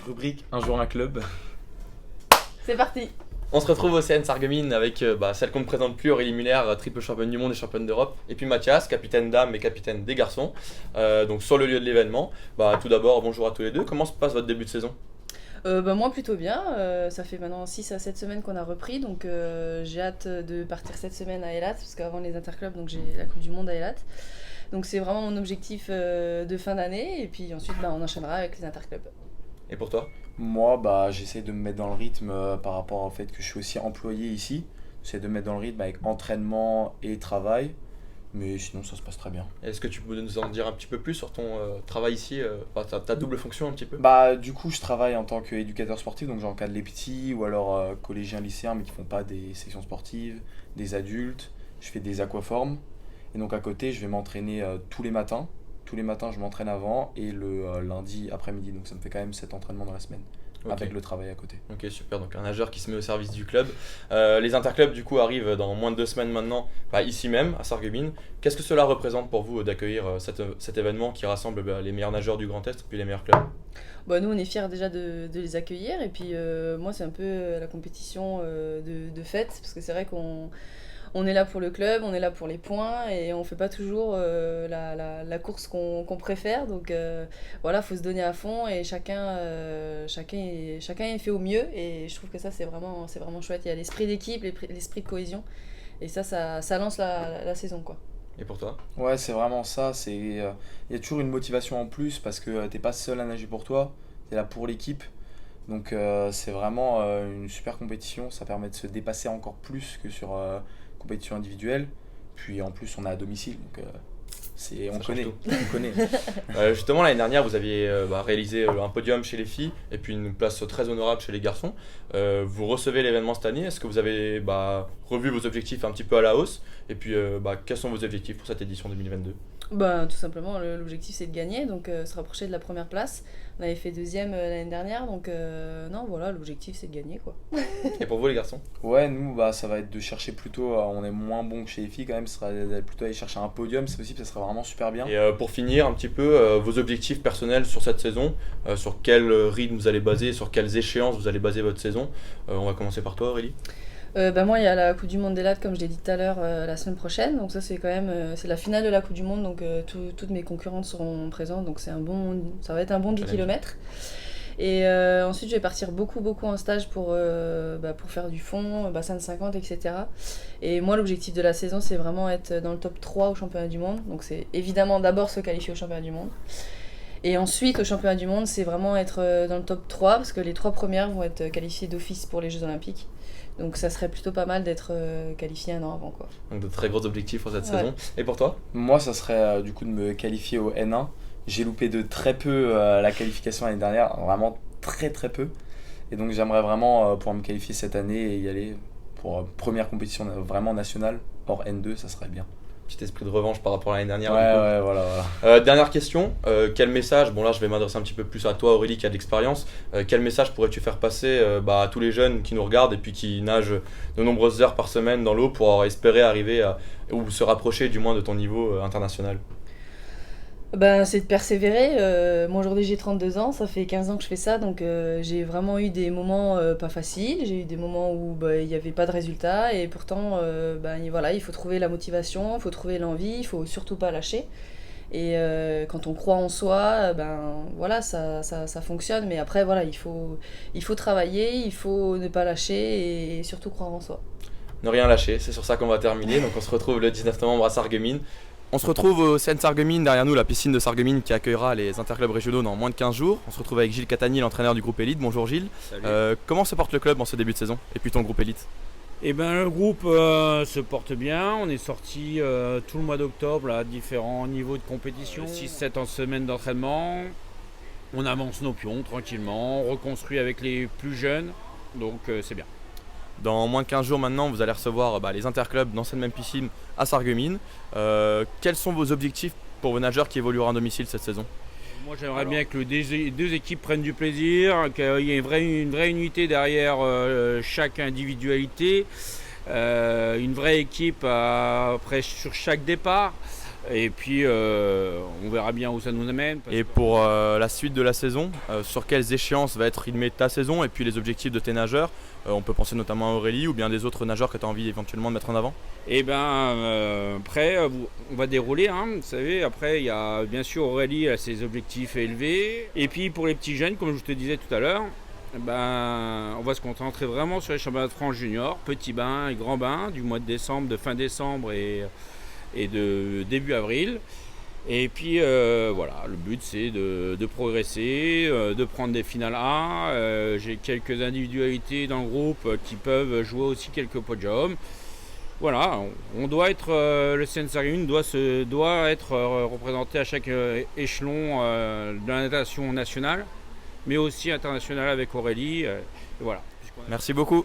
rubrique Un jour un club. C'est parti. On se retrouve au CN Sarreguemines avec celle qu'on ne présente plus, Aurélie Muller, triple championne du monde et championne d'Europe. Et puis Mathias, capitaine dames et capitaine des garçons, donc sur le lieu de l'événement. Tout d'abord, bonjour à tous les deux. Comment se passe votre début de saison ? Moi plutôt bien, ça fait maintenant 6 à 7 semaines qu'on a repris, donc j'ai hâte de partir cette semaine à Eilat, parce qu'avant les interclubs, donc j'ai la Coupe du Monde à Eilat. Donc c'est vraiment mon objectif de fin d'année, et puis ensuite on enchaînera avec les interclubs. Et pour toi ? Moi, j'essaie de me mettre dans le rythme par rapport au fait que je suis aussi employé ici. J'essaie de me mettre dans le rythme avec entraînement et travail, mais sinon ça se passe très bien. Est-ce que tu peux nous en dire un petit peu plus sur ton travail ici, ta double fonction un petit peu ? Du coup, je travaille en tant qu'éducateur sportif, donc j'encadre les petits ou alors collégiens, lycéens, mais qui font pas des sections sportives, des adultes. Je fais des aquaformes, et donc à côté, je vais m'entraîner tous les matins. Tous les matins, je m'entraîne avant et le lundi après-midi, donc ça me fait quand même 7 entraînements dans la semaine. Okay. Avec le travail à côté. Ok, super, donc un nageur qui se met au service du club. Les interclubs du coup arrivent dans moins de 2 semaines maintenant, ici même, à Sarreguemines. Qu'est-ce que cela représente pour vous d'accueillir cet événement qui rassemble les meilleurs nageurs du Grand Est et puis les meilleurs clubs ? Nous on est fiers déjà de les accueillir, et puis moi c'est un peu la compétition de fête, parce que c'est vrai qu'on est là pour le club, on est là pour les points, et on fait pas toujours la course qu'on préfère, donc voilà, faut se donner à fond, et chacun est fait au mieux, et je trouve que ça c'est vraiment chouette. Il y a l'esprit d'équipe, l'esprit de cohésion, et ça lance la saison, quoi. Et pour toi ? Ouais, c'est vraiment ça. Il y a toujours une motivation en plus parce que t'es pas seul à nager pour toi, t'es là pour l'équipe. Donc c'est vraiment une super compétition. Ça permet de se dépasser encore plus que sur compétition individuelle. Puis en plus, on est à domicile, donc on connaît. Justement, l'année dernière, vous aviez réalisé un podium chez les filles et puis une place très honorable chez les garçons. Vous recevez l'événement cette année. Est-ce que vous avez revu vos objectifs un petit peu à la hausse ? Et puis, quels sont vos objectifs pour cette édition 2022 ? Tout simplement, l'objectif c'est de gagner, donc se rapprocher de la première place. On avait fait 2e l'année dernière, donc l'objectif c'est de gagner, quoi. Et pour vous les garçons ? Ouais, nous ça va être de chercher plutôt, on est moins bon que chez les filles quand même, ça sera d'aller plutôt aller chercher un podium, c'est possible, ça serait vraiment super bien. Et pour finir un petit peu, vos objectifs personnels sur cette saison, sur quel rythme vous allez baser, sur quelles échéances vous allez baser votre saison. On va commencer par toi, Aurélie. Moi il y a la Coupe du Monde des Lattes, comme je l'ai dit tout à l'heure, la semaine prochaine, donc ça c'est quand même c'est la finale de la Coupe du Monde, donc toutes mes concurrentes seront présentes, donc ça va être un bon 10 km. Et ensuite je vais partir beaucoup en stage pour faire du fond, bassin de 50, etc. Et moi l'objectif de la saison c'est vraiment être dans le top 3 au championnat du monde, donc c'est évidemment d'abord se qualifier au championnat du monde. Et ensuite, au championnat du monde, c'est vraiment être dans le top 3, parce que les 3 premières vont être qualifiées d'office pour les Jeux Olympiques. Donc ça serait plutôt pas mal d'être qualifié un an avant, quoi. Donc de très gros objectifs pour cette saison. Et pour toi ? Moi, ça serait du coup de me qualifier au N1. J'ai loupé de très peu la qualification l'année dernière, vraiment très peu. Et donc j'aimerais vraiment pouvoir me qualifier cette année et y aller pour première compétition vraiment nationale, hors N2, ça serait bien. Petit esprit de revanche par rapport à l'année dernière. Ouais, voilà. Dernière question, quel message, là je vais m'adresser un petit peu plus à toi Aurélie qui a de l'expérience, quel message pourrais-tu faire passer à tous les jeunes qui nous regardent et puis qui nagent de nombreuses heures par semaine dans l'eau pour espérer arriver ou se rapprocher du moins de ton niveau international ? C'est de persévérer. Moi aujourd'hui j'ai 32 ans, ça fait 15 ans que je fais ça, donc j'ai vraiment eu des moments pas faciles, j'ai eu des moments où il n'y avait pas de résultat, et pourtant il faut trouver la motivation, il faut trouver l'envie, il faut surtout pas lâcher. Et quand on croit en soi, ça fonctionne, mais après il faut travailler, il faut ne pas lâcher et surtout croire en soi. Ne rien lâcher, c'est sur ça qu'on va terminer, donc on se retrouve le 19 novembre à Sarreguemines. On se retrouve au CN Sarreguemines, derrière nous la piscine de Sarreguemines qui accueillera les interclubs régionaux dans moins de 15 jours. On se retrouve avec Gilles Catani, l'entraîneur du groupe Élite. Bonjour Gilles. Comment se porte le club en ce début de saison et puis ton groupe Élite ? Le groupe se porte bien, on est sorti tout le mois d'octobre à différents niveaux de compétition, 6-7 en semaine d'entraînement. On avance nos pions tranquillement, on reconstruit avec les plus jeunes, donc c'est bien. Dans moins de 15 jours maintenant, vous allez recevoir les interclubs dans cette même piscine à Sarreguemines. Quels sont vos objectifs pour vos nageurs qui évolueront à domicile cette saison ? Moi j'aimerais bien que les deux équipes prennent du plaisir, qu'il y ait une vraie unité derrière chaque individualité, une vraie équipe après sur chaque départ. Et puis on verra bien où ça nous amène. Et pour la suite de la saison, sur quelles échéances va être rythmée ta saison et puis les objectifs de tes nageurs? On peut penser notamment à Aurélie ou bien des autres nageurs que tu as envie éventuellement de mettre en avant? Et après, on va dérouler, hein, vous savez. Après, il y a bien sûr Aurélie, elle a ses objectifs élevés. Et puis pour les petits jeunes, comme je te disais tout à l'heure, on va se concentrer vraiment sur les championnats de France junior, petits bains et grands bains du mois de décembre, de fin décembre et de début avril. Et puis voilà, le but c'est de progresser, de prendre des finales A. J'ai quelques individualités dans le groupe qui peuvent jouer aussi quelques podiums. Voilà, on doit être, le CN Sarreguemines doit être représenté à chaque échelon de la natation nationale, mais aussi internationale avec Aurélie. Voilà. Merci beaucoup.